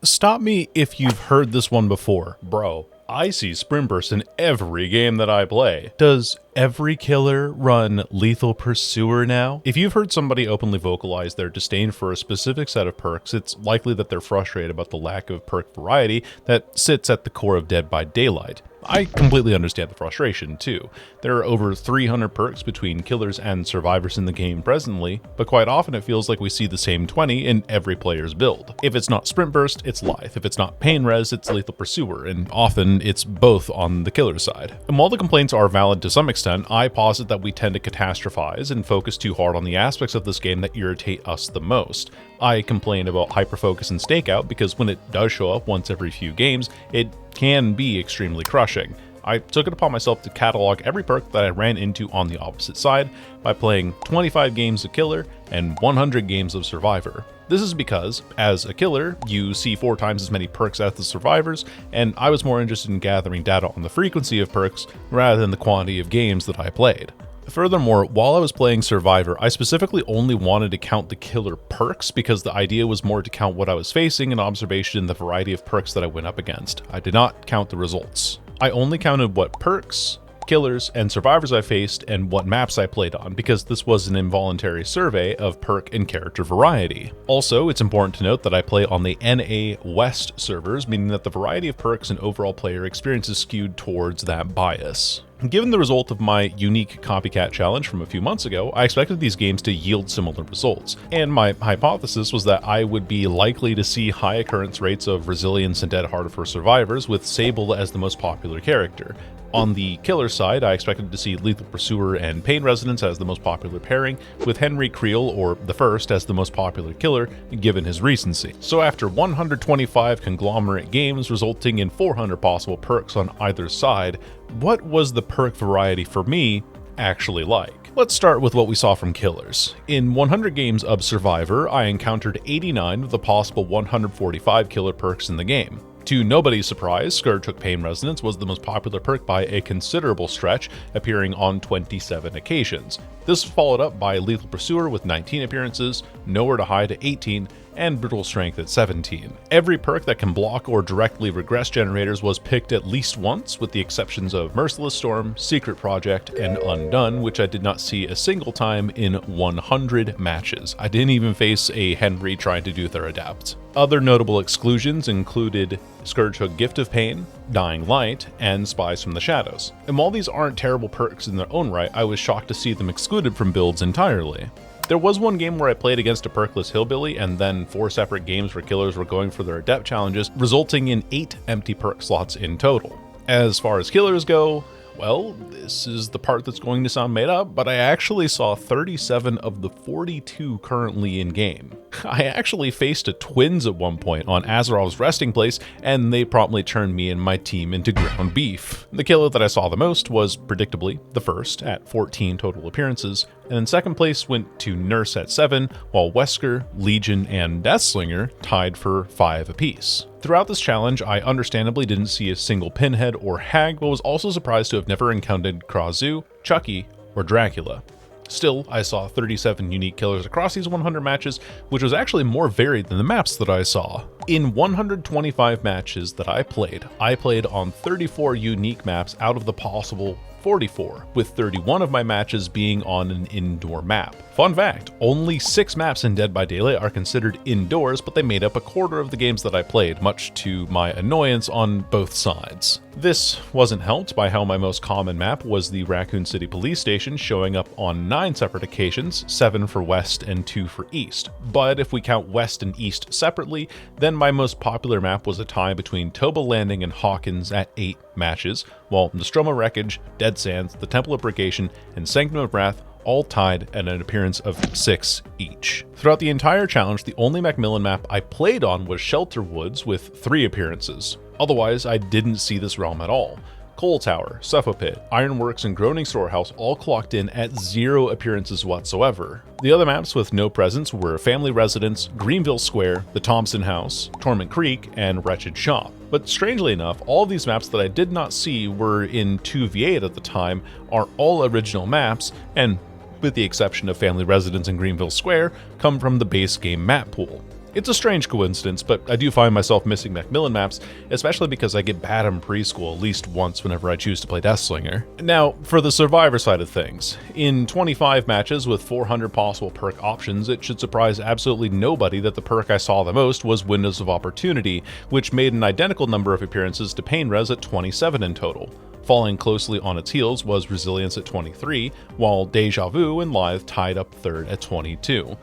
Stop me if you've heard this one before. Bro, I see Sprint Burst in every game that I play. Does every killer run Lethal Pursuer now? If you've heard somebody openly vocalize their disdain for a specific set of perks, it's likely that they're frustrated about the lack of perk variety that sits at the core of Dead by Daylight. I completely understand the frustration, too. There are over 300 perks between killers and survivors in the game presently, but quite often it feels like we see the same 20 in every player's build. If it's not Sprint Burst, it's Lithe. If it's not Pain Res, it's Lethal Pursuer, and often it's both on the killer side. And while the complaints are valid to some extent, I posit that we tend to catastrophize and focus too hard on the aspects of this game that irritate us the most. I complain about hyperfocus and stakeout because when it does show up once every few games, it can be extremely crushing. I took it upon myself to catalog every perk that I ran into on the opposite side by playing 25 games of Killer and 100 games of Survivor. This is because, as a killer, you see 4 times as many perks as the survivors, and I was more interested in gathering data on the frequency of perks rather than the quantity of games that I played. Furthermore, while I was playing Survivor, I specifically only wanted to count the killer perks because the idea was more to count what I was facing and observation in the variety of perks that I went up against. I did not count the results. I only counted what perks, killers, and survivors I faced and what maps I played on because this was an involuntary survey of perk and character variety. Also, it's important to note that I play on the NA West servers, meaning that the variety of perks and overall player experience is skewed towards that bias. Given the result of my unique copycat challenge from a few months ago, I expected these games to yield similar results, and my hypothesis was that I would be likely to see high occurrence rates of resilience and dead hard for survivors with Sable as the most popular character. On the killer side, I expected to see Lethal Pursuer and Pain Resonance as the most popular pairing, with Henry Creel or the First as the most popular killer, given his recency. So after 125 conglomerate games resulting in 400 possible perks on either side, what was the perk variety for me actually like? Let's start with what we saw from killers. In 100 games of Survivor, I encountered 89 of the possible 145 killer perks in the game. To nobody's surprise, Scourge Hook Pain Resonance was the most popular perk by a considerable stretch, appearing on 27 occasions. This was followed up by Lethal Pursuer with 19 appearances, Nowhere to Hide at 18, and Brutal Strength at 17. Every perk that can block or directly regress generators was picked at least once, with the exceptions of Merciless Storm, Secret Project, and Undone, which I did not see a single time in 100 matches. I didn't even face a Henry trying to do their adapt. Other notable exclusions included Scourge Hook Gift of Pain, Dying Light, and Spies from the Shadows. And while these aren't terrible perks in their own right, I was shocked to see them excluded from builds entirely. There was one game where I played against a perkless hillbilly and then 4 separate games where killers were going for their adept challenges, resulting in 8 empty perk slots in total. As far as killers go, well, this is the part that's going to sound made up, but I actually saw 37 of the 42 currently in game. I actually faced a twins at one point on Azerov's resting place, and they promptly turned me and my team into ground beef. The killer that I saw the most was, predictably, the First at 14 total appearances, and then second place went to Nurse at 7, while Wesker, Legion, and Deathslinger tied for 5 apiece. Throughout this challenge, I understandably didn't see a single Pinhead or Hag, but was also surprised to have never encountered Krazu, Chucky, or Dracula. Still, I saw 37 unique killers across these 100 matches, which was actually more varied than the maps that I saw. In 125 matches that I played on 34 unique maps out of the possible 44, with 31 of my matches being on an indoor map. Fun fact, only 6 maps in Dead by Daylight are considered indoors, but they made up a quarter of the games that I played, much to my annoyance on both sides. This wasn't helped by how my most common map was the Raccoon City Police Station, showing up on 9 separate occasions, 7 for West and 2 for East. But if we count West and East separately, then my most popular map was a tie between Toba Landing and Hawkins at 8 matches, while Nostromo Wreckage, Dead Sands, the Temple of Purgation, and Sanctum of Wrath all tied at an appearance of 6 each. Throughout the entire challenge, the only Macmillan map I played on was Shelter Woods with 3 appearances. Otherwise, I didn't see this realm at all. Coal Tower, Cephopit, Ironworks, and Groaning Storehouse all clocked in at 0 appearances whatsoever. The other maps with no presence were Family Residence, Greenville Square, the Thompson House, Torment Creek, and Wretched Shop. But strangely enough, all of these maps that I did not see were in 2v8 at the time are all original maps, and with the exception of Family Residence and Greenville Square, come from the base game map pool. It's a strange coincidence, but I do find myself missing Macmillan maps, especially because I get bad in preschool at least once whenever I choose to play Deathslinger. Now, for the Survivor side of things, in 25 matches with 400 possible perk options, it should surprise absolutely nobody that the perk I saw the most was Windows of Opportunity, which made an identical number of appearances to Pain Res at 27 in total. Following closely on its heels was Resilience at 23, while Deja Vu and Lithe tied up third at 22.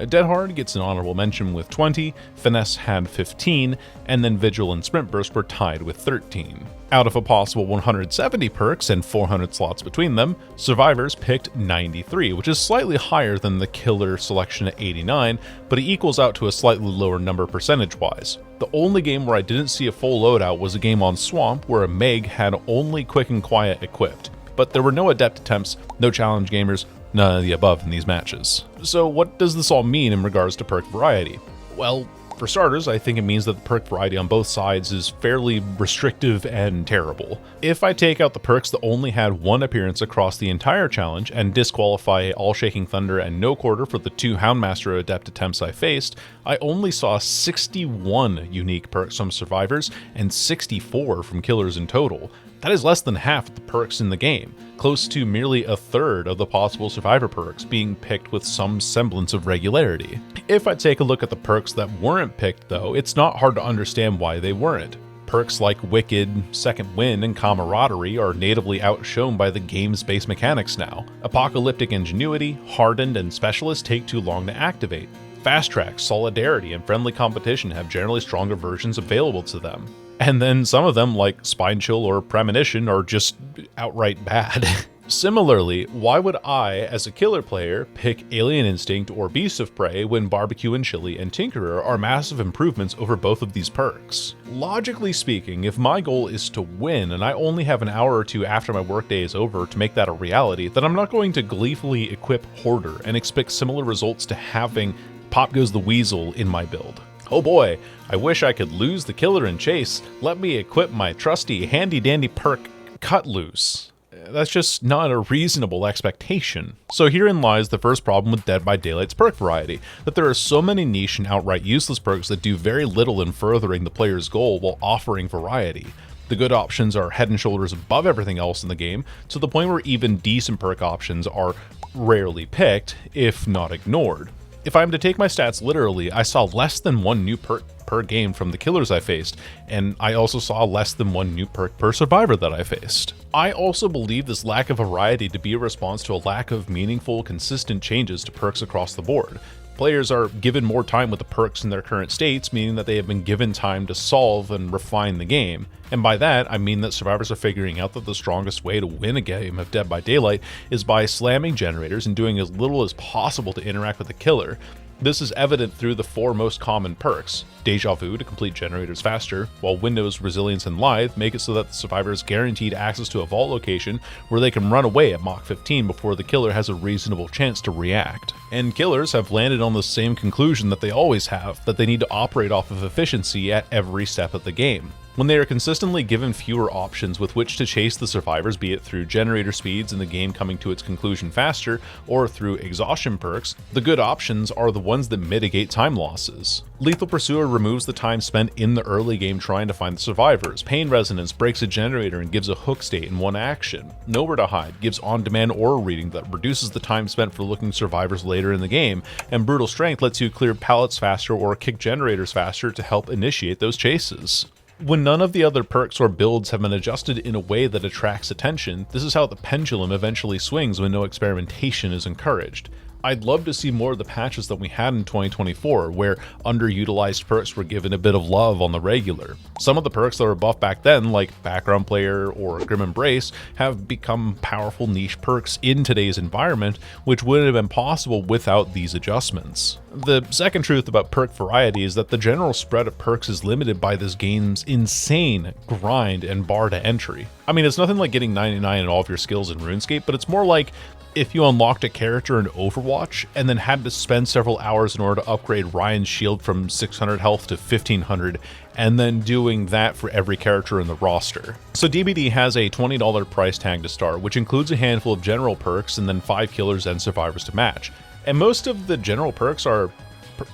Dead Hard gets an honorable mention with 20, Finesse had 15, and then Vigil and Sprint Burst were tied with 13. Out of a possible 170 perks and 400 slots between them, Survivors picked 93, which is slightly higher than the Killer selection at 89, but it equals out to a slightly lower number percentage-wise. The only game where I didn't see a full loadout was a game on Swamp where a Meg had only Quick and Quiet equipped, but there were no Adept attempts, no Challenge Gamers, none of the above in these matches. So what does this all mean in regards to perk variety? Well, for starters, I think it means that the perk variety on both sides is fairly restrictive and terrible. If I take out the perks that only had one appearance across the entire challenge and disqualify All Shaking Thunder and No Quarter for the 2 Houndmaster Adept attempts I faced, I only saw 61 unique perks from Survivors and 64 from Killers in total. That is less than half the perks in the game, close to merely a third of the possible Survivor perks being picked with some semblance of regularity. If I take a look at the perks that weren't picked though, it's not hard to understand why they weren't. Perks like Wicked, Second Wind, and Camaraderie are natively outshone by the game's base mechanics now. Apocalyptic Ingenuity, Hardened, and Specialist take too long to activate. Fast Track, Solidarity, and Friendly Competition have generally stronger versions available to them. And then some of them, like Spine Chill or Premonition, are just outright bad. Similarly, why would I, as a killer player, pick Alien Instinct or Beast of Prey when Barbecue and Chili and Tinkerer are massive improvements over both of these perks? Logically speaking, if my goal is to win and I only have an hour or two after my workday is over to make that a reality, then I'm not going to gleefully equip Hoarder and expect similar results to having Pop Goes the Weasel in my build. Oh boy, I wish I could lose the killer and chase. Let me equip my trusty handy-dandy perk Cut Loose. That's just not a reasonable expectation. So herein lies the first problem with Dead by Daylight's perk variety, that there are so many niche and outright useless perks that do very little in furthering the player's goal while offering variety. The good options are head and shoulders above everything else in the game, to the point where even decent perk options are rarely picked, if not ignored. If I'm to take my stats literally, I saw less than one new perk per game from the killers I faced, and I also saw less than one new perk per survivor that I faced. I also believe this lack of variety to be a response to a lack of meaningful, consistent changes to perks across the board. Players are given more time with the perks in their current states, meaning that they have been given time to solve and refine the game. And by that, I mean that survivors are figuring out that the strongest way to win a game of Dead by Daylight is by slamming generators and doing as little as possible to interact with the killer. This is evident through the 4 most common perks: Deja Vu to complete generators faster, while Windows, Resilience, and Lithe make it so that the survivor is guaranteed access to a vault location where they can run away at Mach 15 before the killer has a reasonable chance to react. And killers have landed on the same conclusion that they always have, that they need to operate off of efficiency at every step of the game. When they are consistently given fewer options with which to chase the survivors, be it through generator speeds and the game coming to its conclusion faster, or through exhaustion perks, the good options are the ones that mitigate time losses. Lethal Pursuer removes the time spent in the early game trying to find the survivors. Pain Resonance breaks a generator and gives a hook state in one action. Nowhere to Hide gives on-demand aura reading that reduces the time spent for looking survivors later in the game, and Brutal Strength lets you clear pallets faster or kick generators faster to help initiate those chases. When none of the other perks or builds have been adjusted in a way that attracts attention, this is how the pendulum eventually swings when no experimentation is encouraged. I'd love to see more of the patches that we had in 2024, where underutilized perks were given a bit of love on the regular. Some of the perks that were buffed back then, like Background Player or Grim Embrace, have become powerful niche perks in today's environment, which wouldn't have been possible without these adjustments. The second truth about perk variety is that the general spread of perks is limited by this game's insane grind and bar to entry. I mean, it's nothing like getting 99 in all of your skills in RuneScape, but it's more like if you unlocked a character in Overwatch and then had to spend several hours in order to upgrade Ryan's shield from 600 health to 1500, and then doing that for every character in the roster. So DBD has a $20 price tag to start, which includes a handful of general perks and then 5 killers and survivors to match. And most of the general perks are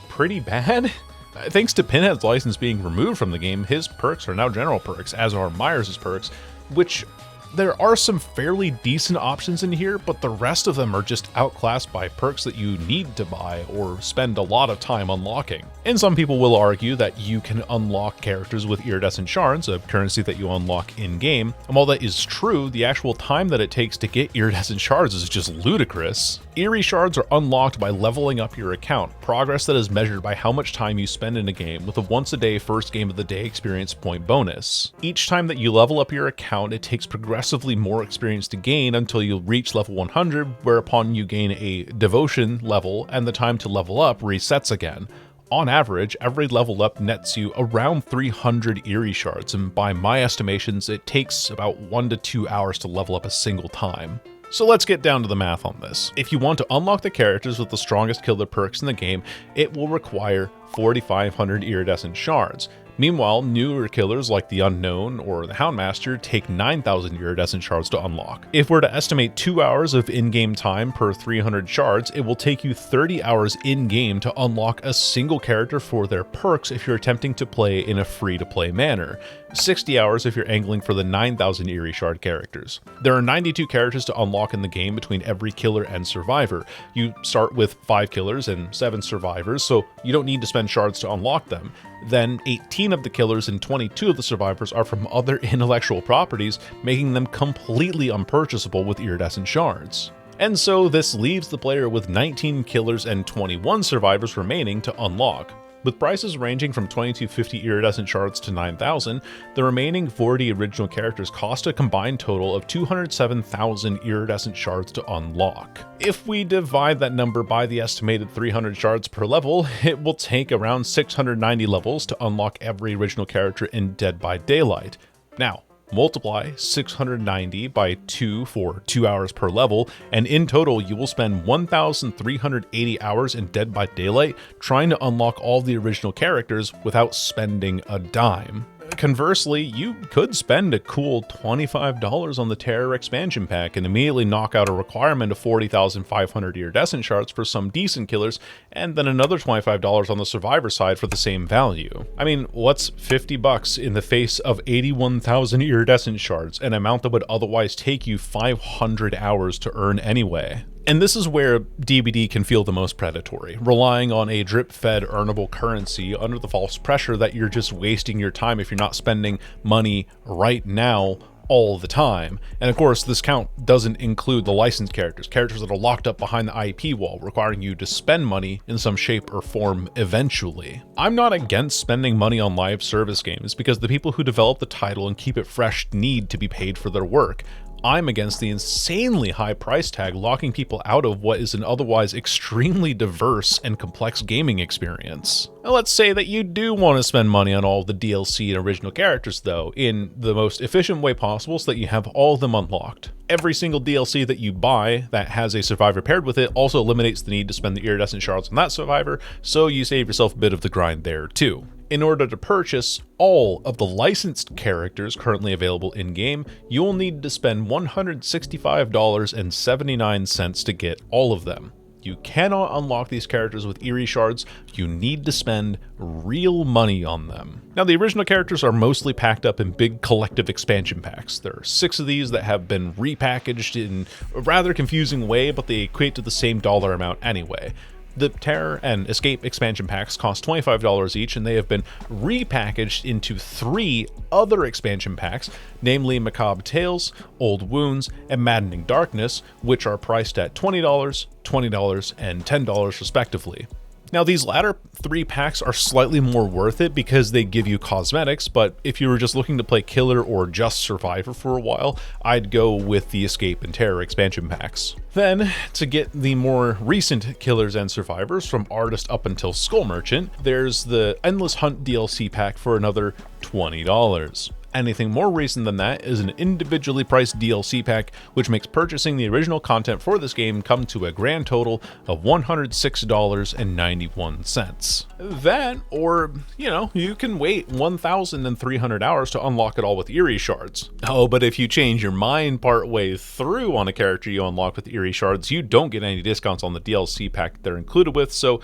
pretty bad. Thanks to Pinhead's license being removed from the game, his perks are now general perks, as are Myers' perks, which there are some fairly decent options in here, but the rest of them are just outclassed by perks that you need to buy or spend a lot of time unlocking. And some people will argue that you can unlock characters with iridescent shards, a currency that you unlock in-game, and while that is true, the actual time that it takes to get iridescent shards is just ludicrous. Eerie shards are unlocked by leveling up your account, progress that is measured by how much time you spend in a game, with a once-a-day first game of the day experience point bonus. Each time that you level up your account, it takes progressively more experience to gain until you reach level 100, whereupon you gain a devotion level and the time to level up resets again. On average, every level up nets you around 300 Eerie shards, and by my estimations, it takes about 1 to 2 hours to level up a single time. So let's get down to the math on this. If you want to unlock the characters with the strongest killer perks in the game, it will require 4,500 iridescent shards. Meanwhile, newer killers like the Unknown or the Houndmaster take 9,000 iridescent shards to unlock. If we're to estimate 2 hours of in-game time per 300 shards, it will take you 30 hours in-game to unlock a single character for their perks if you're attempting to play in a free-to-play manner. 60 hours if you're angling for the 9,000 Eerie Shard characters. There are 92 characters to unlock in the game between every killer and survivor. You start with 5 killers and 7 survivors, so you don't need to spend shards to unlock them. Then 18 of the killers and 22 of the survivors are from other intellectual properties, making them completely unpurchasable with iridescent shards. And so this leaves the player with 19 killers and 21 survivors remaining to unlock. With prices ranging from 2250 iridescent shards to 9,000, the remaining 40 original characters cost a combined total of 207,000 iridescent shards to unlock. If we divide that number by the estimated 300 shards per level, it will take around 690 levels to unlock every original character in Dead by Daylight. Now, multiply 690 by 2 for 2 hours per level, and in total you will spend 1,380 hours in Dead by Daylight trying to unlock all the original characters without spending a dime. Conversely, you could spend a cool $25 on the Terror expansion pack and immediately knock out a requirement of 40,500 iridescent shards for some decent killers, and then another $25 on the survivor side for the same value. I mean, what's $50 in the face of 81,000 iridescent shards, an amount that would otherwise take you 500 hours to earn anyway? And this is where DBD can feel the most predatory, relying on a drip-fed earnable currency under the false pressure that you're just wasting your time if you're not spending money right now all the time. And of course, this count doesn't include the licensed characters that are locked up behind the IP wall, requiring you to spend money in some shape or form eventually. I'm not against spending money on live service games because the people who develop the title and keep it fresh need to be paid for their work. I'm against the insanely high price tag locking people out of what is an otherwise extremely diverse and complex gaming experience. Now, let's say that you do want to spend money on all the DLC and original characters though, in the most efficient way possible so that you have all of them unlocked. Every single DLC that you buy that has a survivor paired with it also eliminates the need to spend the iridescent shards on that survivor, so you save yourself a bit of the grind there too. In order to purchase all of the licensed characters currently available in-game, you will need to spend $165.79 to get all of them. You cannot unlock these characters with Eerie shards, you need to spend real money on them. Now, the original characters are mostly packed up in big collective expansion packs. There are 6 of these that have been repackaged in a rather confusing way, but they equate to the same dollar amount anyway. The Terror and Escape expansion packs cost $25 each, and they have been repackaged into 3 other expansion packs, namely Macabre Tales, Old Wounds, and Maddening Darkness, which are priced at $20, $20, and $10 respectively. Now, these latter 3 packs are slightly more worth it because they give you cosmetics, but if you were just looking to play Killer or just Survivor for a while, I'd go with the Escape and Terror expansion packs. Then, to get the more recent Killers and Survivors from Artist up until Skull Merchant, there's the Endless Hunt DLC pack for another $20. Anything more recent than that is an individually priced DLC pack, which makes purchasing the original content for this game come to a grand total of $106.91. That, or, you can wait 1,300 hours to unlock it all with Eerie shards. Oh, but if you change your mind partway through on a character you unlock with Eerie shards, you don't get any discounts on the DLC pack that they're included with, so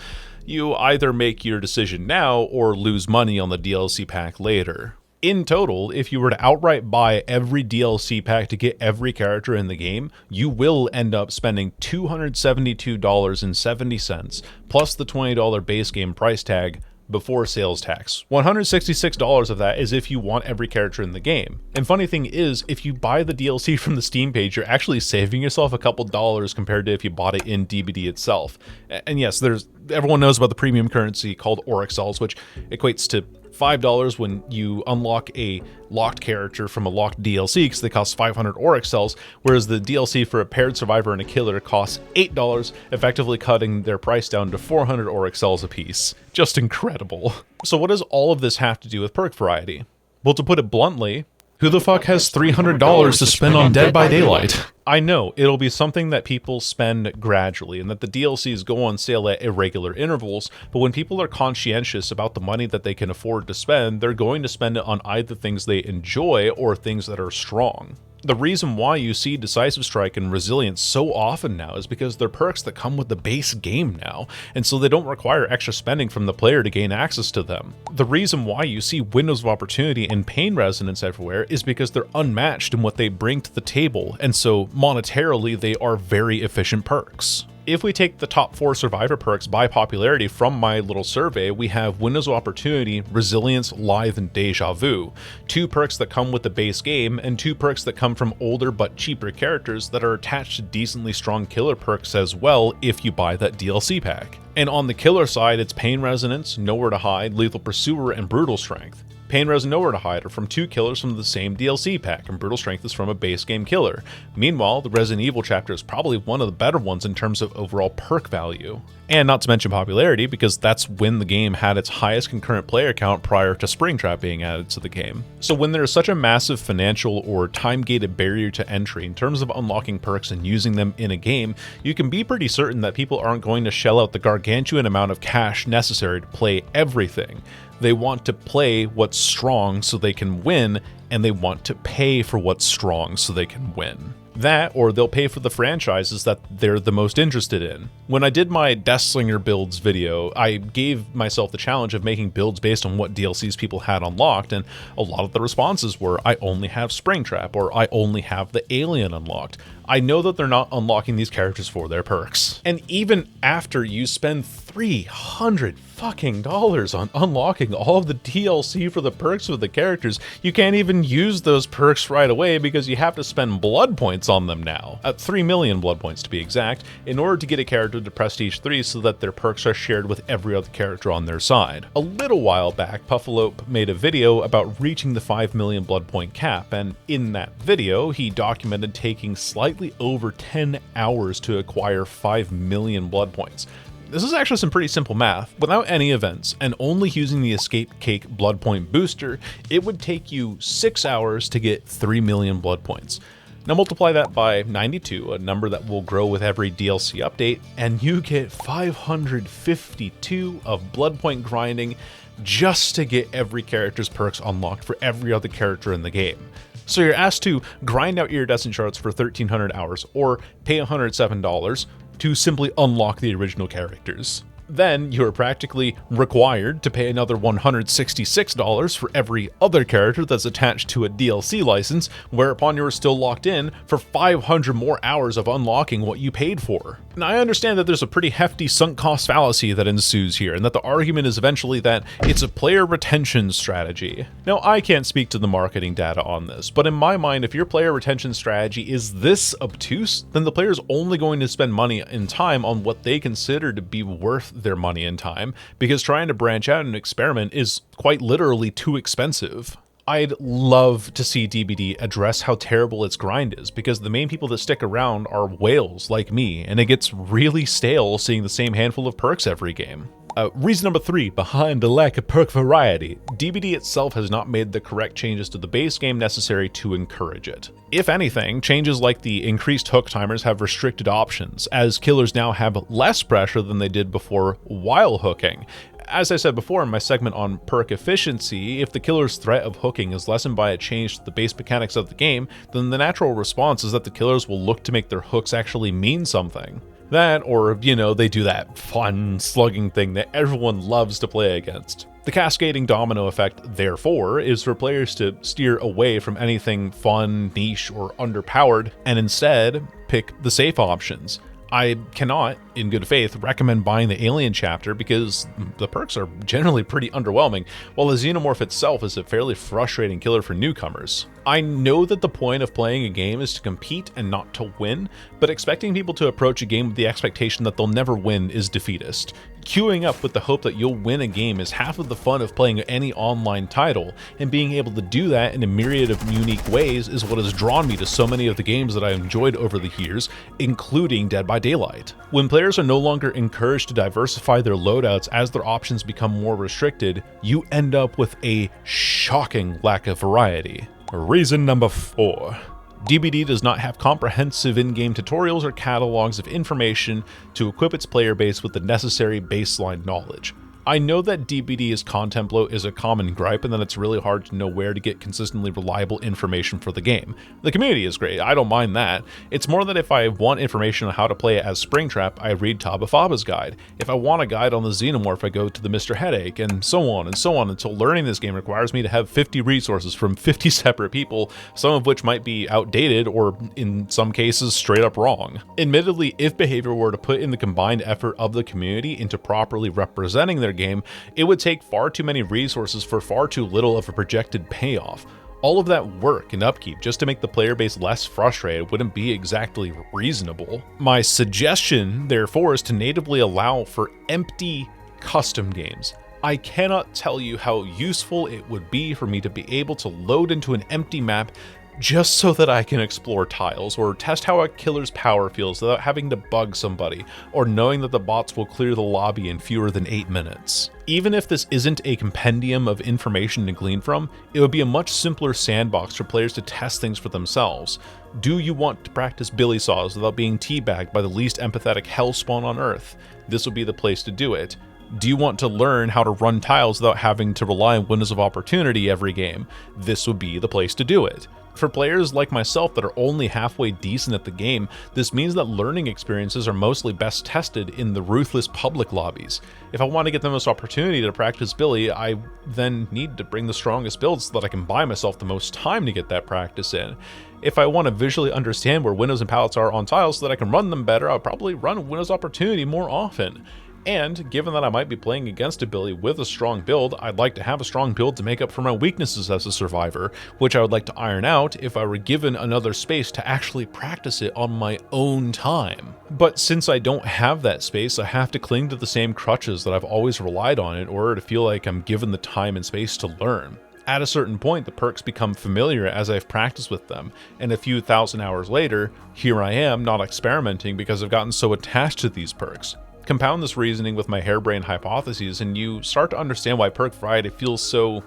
you either make your decision now or lose money on the DLC pack later. In total, if you were to outright buy every DLC pack to get every character in the game, you will end up spending $272.70 plus the $20 base game price tag before sales tax. $166 of that is if you want every character in the game. And funny thing is, if you buy the DLC from the Steam page, you're actually saving yourself a couple dollars compared to if you bought it in DBD itself. And yes, everyone knows about the premium currency called Orexels, which equates to $5 when you unlock a locked character from a locked DLC because they cost 500 Orexels, whereas the DLC for a paired survivor and a killer costs $8, effectively cutting their price down to 400 Orexels apiece. Just incredible. So what does all of this have to do with perk variety? Well, to put it bluntly, who the fuck has $300 to spend on Dead by Daylight? I know, it'll be something that people spend gradually and that the DLCs go on sale at irregular intervals, but when people are conscientious about the money that they can afford to spend, they're going to spend it on either things they enjoy or things that are strong. The reason why you see Decisive Strike and Resilience so often now is because they're perks that come with the base game now, and so they don't require extra spending from the player to gain access to them. The reason why you see Windows of Opportunity and Pain Resonance everywhere is because they're unmatched in what they bring to the table, and so monetarily they are very efficient perks. If we take the top 4 Survivor perks by popularity from my little survey, we have Windows of Opportunity, Resilience, Lithe, and Deja Vu. 2 perks that come with the base game, and 2 perks that come from older but cheaper characters that are attached to decently strong killer perks as well if you buy that DLC pack. And on the killer side, it's Pain Resonance, Nowhere to Hide, Lethal Pursuer, and Brutal Strength. Pain Res and Nowhere to Hide are from 2 killers from the same DLC pack, and Brutal Strength is from a base game killer. Meanwhile, the Resident Evil chapter is probably one of the better ones in terms of overall perk value. And not to mention popularity, because that's when the game had its highest concurrent player count prior to Springtrap being added to the game. So when there is such a massive financial or time-gated barrier to entry in terms of unlocking perks and using them in a game, you can be pretty certain that people aren't going to shell out the gargantuan amount of cash necessary to play everything. They want to play what's strong so they can win, and they want to pay for what's strong so they can win. That, or they'll pay for the franchises that they're the most interested in. When I did my Deathslinger builds video, I gave myself the challenge of making builds based on what DLCs people had unlocked, and a lot of the responses were, I only have Springtrap, or I only have the Alien unlocked. I know that they're not unlocking these characters for their perks. And even after you spend $300 fucking on unlocking all of the DLC for the perks of the characters, you can't even use those perks right away because you have to spend blood points on them now. 3 million blood points to be exact, in order to get a character to Prestige 3 so that their perks are shared with every other character on their side. A little while back, Puffalope made a video about reaching the 5 million blood point cap, and in that video, he documented taking slightly over 10 hours to acquire 5 million blood points. This is actually some pretty simple math. Without any events, and only using the Escape Cake blood point booster, it would take you 6 hours to get 3 million blood points. Now multiply that by 92, a number that will grow with every DLC update, and you get 552 of blood point grinding just to get every character's perks unlocked for every other character in the game. So you're asked to grind out iridescent shards for 1,300 hours, or pay $107 to simply unlock the original characters. Then you're practically required to pay another $166 for every other character that's attached to a DLC license, whereupon you're still locked in for 500 more hours of unlocking what you paid for. Now I understand that there's a pretty hefty sunk cost fallacy that ensues here, and that the argument is eventually that it's a player retention strategy. Now I can't speak to the marketing data on this, but in my mind, if your player retention strategy is this obtuse, then the player's only going to spend money and time on what they consider to be worth their money and time, because trying to branch out and experiment is quite literally too expensive. I'd love to see DBD address how terrible its grind is, because the main people that stick around are whales like me, and it gets really stale seeing the same handful of perks every game. Reason number 3 behind the lack of perk variety. DBD itself has not made the correct changes to the base game necessary to encourage it. If anything, changes like the increased hook timers have restricted options, as killers now have less pressure than they did before while hooking. As I said before in my segment on perk efficiency, if the killer's threat of hooking is lessened by a change to the base mechanics of the game, then the natural response is that the killers will look to make their hooks actually mean something. That, or, they do that fun slugging thing that everyone loves to play against. The cascading domino effect, therefore, is for players to steer away from anything fun, niche, or underpowered, and instead pick the safe options. I cannot, in good faith, recommend buying the Alien chapter because the perks are generally pretty underwhelming, while the Xenomorph itself is a fairly frustrating killer for newcomers. I know that the point of playing a game is to compete and not to win, but expecting people to approach a game with the expectation that they'll never win is defeatist. Queuing up with the hope that you'll win a game is half of the fun of playing any online title, and being able to do that in a myriad of unique ways is what has drawn me to so many of the games that I enjoyed over the years, including Dead by Daylight. When players are no longer encouraged to diversify their loadouts as their options become more restricted, you end up with a shocking lack of variety. Reason number 4. DBD does not have comprehensive in-game tutorials or catalogs of information to equip its player base with the necessary baseline knowledge. I know that DBD's content bloat is a common gripe and that it's really hard to know where to get consistently reliable information for the game. The community is great, I don't mind that. It's more that if I want information on how to play it as Springtrap, I read Tabafaba's guide. If I want a guide on the Xenomorph, I go to the Mr. Headache, and so on until learning this game requires me to have 50 resources from 50 separate people, some of which might be outdated or, in some cases, straight up wrong. Admittedly, if Behavior were to put in the combined effort of the community into properly representing their game, it would take far too many resources for far too little of a projected payoff. All of that work and upkeep just to make the player base less frustrated wouldn't be exactly reasonable. My suggestion, therefore, is to natively allow for empty custom games. I cannot tell you how useful it would be for me to be able to load into an empty map just so that I can explore tiles, or test how a killer's power feels without having to bug somebody, or knowing that the bots will clear the lobby in fewer than 8 minutes. Even if this isn't a compendium of information to glean from, it would be a much simpler sandbox for players to test things for themselves. Do you want to practice billy saws without being teabagged by the least empathetic hellspawn on Earth? This would be the place to do it. Do you want to learn how to run tiles without having to rely on windows of opportunity every game? This would be the place to do it. For players like myself that are only halfway decent at the game, this means that learning experiences are mostly best tested in the ruthless public lobbies. If I want to get the most opportunity to practice Billy, I then need to bring the strongest builds so that I can buy myself the most time to get that practice in. If I want to visually understand where windows and pallets are on tiles so that I can run them better, I'll probably run Windows Opportunity more often. And given that I might be playing against a Billy with a strong build, I'd like to have a strong build to make up for my weaknesses as a survivor, which I would like to iron out if I were given another space to actually practice it on my own time. But since I don't have that space, I have to cling to the same crutches that I've always relied on in order to feel like I'm given the time and space to learn. At a certain point, the perks become familiar as I've practiced with them, and a few thousand hours later, here I am not experimenting because I've gotten so attached to these perks. Compound this reasoning with my harebrained hypotheses, and you start to understand why perk variety feels so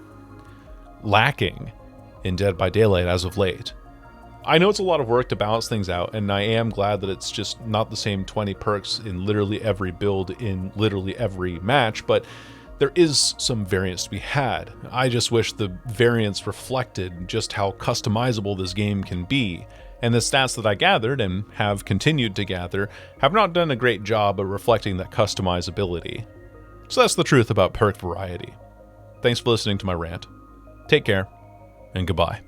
lacking in Dead by Daylight as of late. I know it's a lot of work to balance things out, and I am glad that it's just not the same 20 perks in literally every build in literally every match, but there is some variance to be had. I just wish the variance reflected just how customizable this game can be. And the stats that I gathered, and have continued to gather, have not done a great job of reflecting that customizability. So that's the truth about perk variety. Thanks for listening to my rant. Take care, and goodbye.